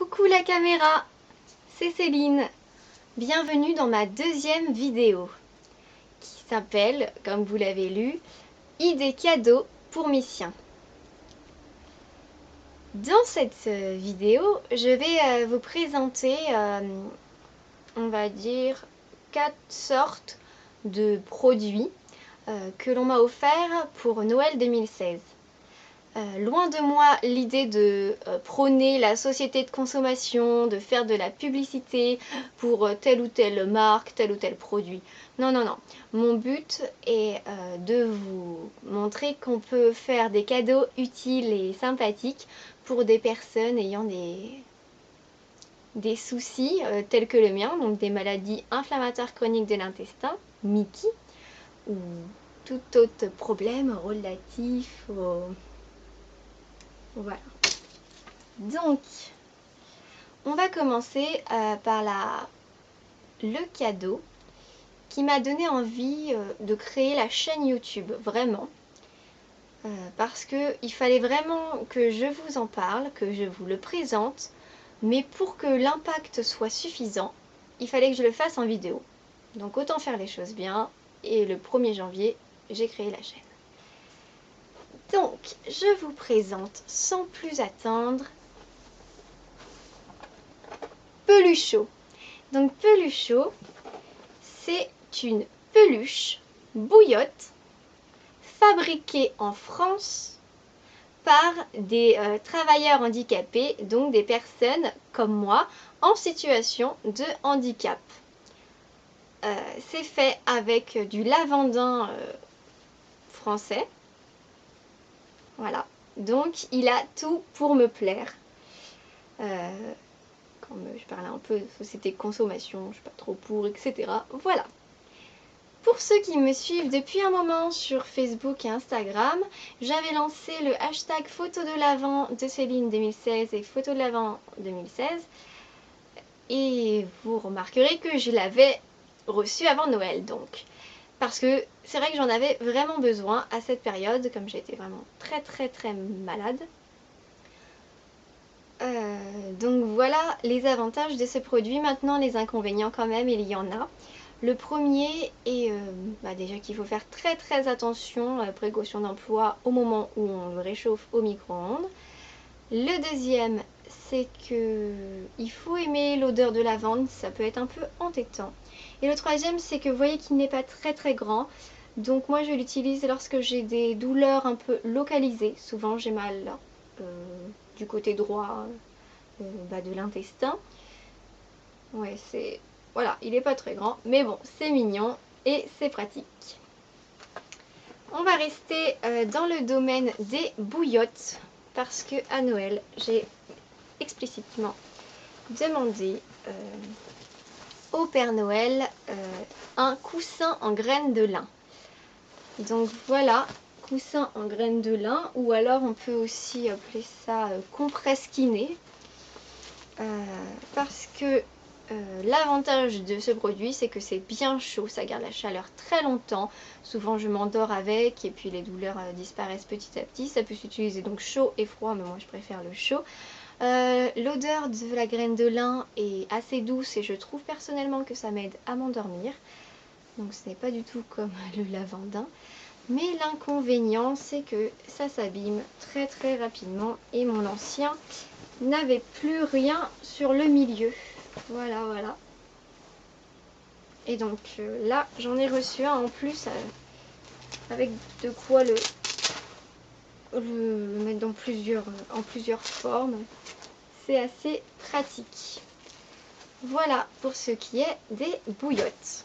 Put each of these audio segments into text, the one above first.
Coucou la caméra, c'est Céline. Bienvenue dans ma deuxième vidéo qui s'appelle, comme vous l'avez lu, idées cadeaux pour Missien. Dans cette vidéo, je vais vous présenter, on va dire, 4 sortes de produits que l'on m'a offerts pour Noël 2016. Loin de moi l'idée de prôner la société de consommation, de faire de la publicité pour telle ou telle marque, tel ou tel produit. Non, non, non. Mon but est de vous montrer qu'on peut faire des cadeaux utiles et sympathiques pour des personnes ayant des soucis tels que le mien, donc des maladies inflammatoires chroniques de l'intestin, MICI, ou tout autre problème relatif au... Voilà. Donc, on va commencer par le cadeau qui m'a donné envie de créer la chaîne YouTube, vraiment. Parce qu'il fallait vraiment que je vous en parle, que je vous le présente, mais pour que l'impact soit suffisant, il fallait que je le fasse en vidéo. Donc autant faire les choses bien, et le 1er janvier, j'ai créé la chaîne. Donc, je vous présente sans plus attendre Peluchot. Donc Peluchot, c'est une peluche bouillotte fabriquée en France par des travailleurs handicapés, donc des personnes comme moi en situation de handicap. C'est fait avec du lavandin français. Voilà. Donc il a tout pour me plaire. Comme je parlais un peu de société de consommation, je suis pas trop pour, etc. Voilà. Pour ceux qui me suivent depuis un moment sur Facebook et Instagram, j'avais lancé le hashtag photo de l'Avent de Céline 2016 et photo de l'Avent 2016. Et vous remarquerez que je l'avais reçu avant Noël, donc. Parce que c'est vrai que j'en avais vraiment besoin à cette période, comme j'étais vraiment très malade. Donc voilà les avantages de ce produit. Maintenant les inconvénients quand même, il y en a. Le premier est déjà qu'il faut faire très attention, précaution d'emploi au moment où on le réchauffe au micro-ondes. Le deuxième, c'est que il faut aimer l'odeur de lavande, ça peut être un peu entêtant. Et le troisième, c'est que vous voyez qu'il n'est pas très grand. Donc moi je l'utilise lorsque j'ai des douleurs un peu localisées. Souvent j'ai mal du côté droit de l'intestin. Ouais, c'est... Voilà, il n'est pas très grand, mais bon, c'est mignon et c'est pratique. On va rester dans le domaine des bouillottes, parce que à Noël, j'ai explicitement demandé au Père Noël un coussin en graines de lin. Donc voilà, coussin en graines de lin, ou alors on peut aussi appeler ça compresse kiné, parce que l'avantage de ce produit, c'est que c'est bien chaud, ça garde la chaleur très longtemps. Souvent je m'endors avec et puis les douleurs disparaissent petit à petit. Ça peut s'utiliser donc chaud et froid, mais moi je préfère le chaud. L'odeur de la graine de lin est assez douce et je trouve personnellement que ça m'aide à m'endormir. Donc ce n'est pas du tout comme le lavandin. Mais l'inconvénient, c'est que ça s'abîme très rapidement et mon ancien n'avait plus rien sur le milieu. Voilà. Et donc là, j'en ai reçu un en plus avec de quoi le mettre dans en plusieurs formes. C'est assez pratique. Voilà pour ce qui est des bouillottes.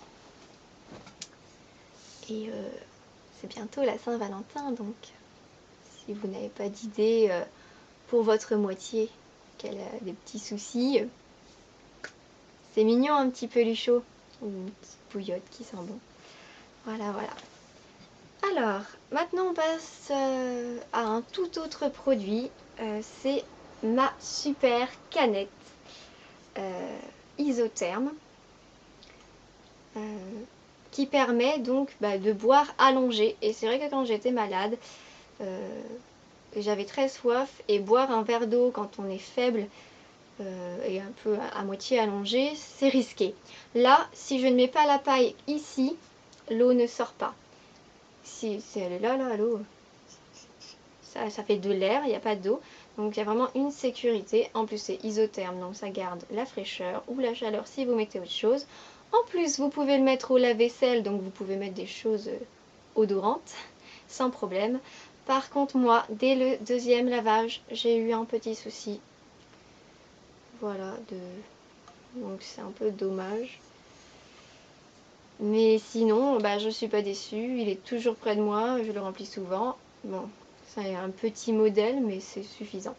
Et c'est bientôt la Saint-Valentin, donc si vous n'avez pas d'idée pour votre moitié, qu'elle a des petits soucis, c'est mignon un petit peluchot, ou une petite bouillotte qui sent bon. Voilà. Alors, maintenant on passe à un tout autre produit, c'est ma super canette isotherme qui permet donc de boire allongé. Et c'est vrai que quand j'étais malade, j'avais très soif et boire un verre d'eau quand on est faible, et un peu à moitié allongé, c'est risqué. Là, si je ne mets pas la paille ici, l'eau ne sort pas. Si elle est là, l'eau, ça fait de l'air, il n'y a pas d'eau. Donc il y a vraiment une sécurité. En plus c'est isotherme, donc ça garde la fraîcheur ou la chaleur si vous mettez autre chose. En plus vous pouvez le mettre au lave-vaisselle, donc vous pouvez mettre des choses odorantes sans problème. Par contre moi, dès le deuxième lavage, j'ai eu un petit souci. Voilà, donc c'est un peu dommage. Mais sinon, bah, je suis pas déçue, il est toujours près de moi, je le remplis souvent. Bon, c'est un petit modèle, mais c'est suffisant.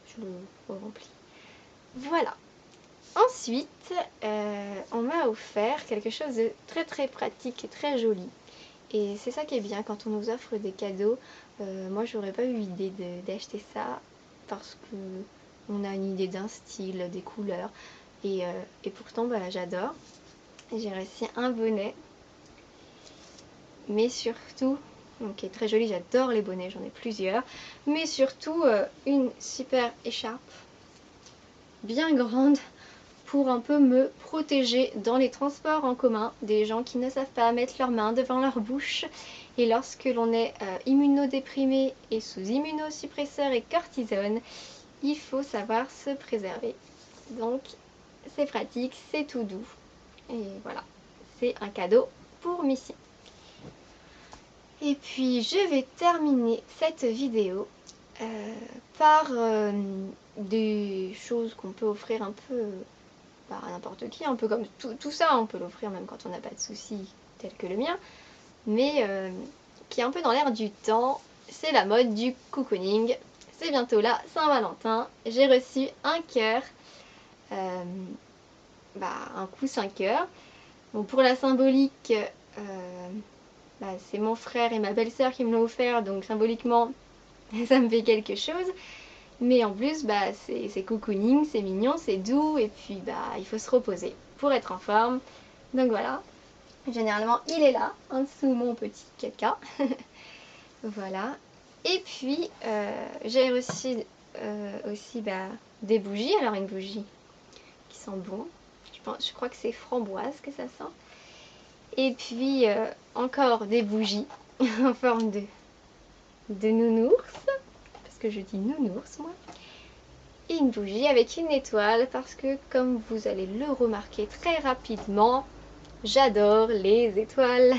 Je le remplis. Voilà. Ensuite, on m'a offert quelque chose de très très pratique et très joli. Et c'est ça qui est bien quand on nous offre des cadeaux. Moi, j'aurais pas eu l'idée d'acheter ça parce que on a une idée d'un style, des couleurs. Et pourtant, bah, j'adore. J'ai reçu un bonnet. Mais surtout, donc qui est très joli, j'adore les bonnets, j'en ai plusieurs. Mais surtout, une super écharpe bien grande pour un peu me protéger dans les transports en commun des gens qui ne savent pas mettre leurs mains devant leur bouche. Et lorsque l'on est immunodéprimé et sous immunosuppresseur et cortisone, il faut savoir se préserver. Donc c'est pratique, c'est tout doux. Et voilà, c'est un cadeau pour Missy. Et puis je vais terminer cette vidéo par des choses qu'on peut offrir un peu à n'importe qui, un peu comme tout ça, on peut l'offrir même quand on n'a pas de soucis tel que le mien, mais qui est un peu dans l'air du temps, c'est la mode du cocooning. C'est bientôt là, Saint-Valentin, j'ai reçu un cœur, un coussin cœur. Bon, pour la symbolique, c'est mon frère et ma belle-sœur qui me l'ont offert, donc symboliquement, ça me fait quelque chose. Mais en plus, c'est cocooning, c'est mignon, c'est doux, et puis il faut se reposer pour être en forme. Donc voilà, généralement il est là, en dessous mon petit caca. Voilà. Et puis, j'ai reçu aussi des bougies. Alors une bougie qui sent bon. Je crois que c'est framboise que ça sent. Et puis encore des bougies en forme de nounours, parce que je dis nounours moi, et une bougie avec une étoile parce que comme vous allez le remarquer très rapidement, j'adore les étoiles,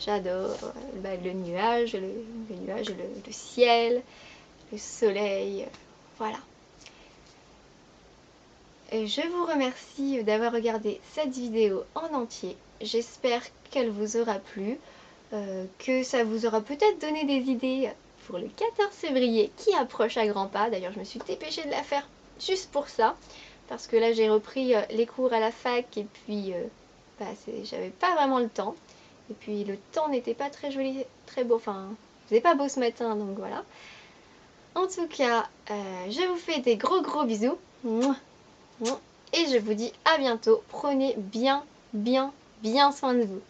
j'adore le nuage, le ciel, le soleil, voilà. Je vous remercie d'avoir regardé cette vidéo en entier. J'espère qu'elle vous aura plu, que ça vous aura peut-être donné des idées pour le 14 février qui approche à grands pas. D'ailleurs, je me suis dépêchée de la faire juste pour ça, parce que là j'ai repris les cours à la fac et puis j'avais pas vraiment le temps. Et puis le temps n'était pas très joli, très beau, enfin, il faisait pas beau ce matin, donc voilà. En tout cas, je vous fais des gros bisous. Et je vous dis à bientôt. Prenez bien soin de vous.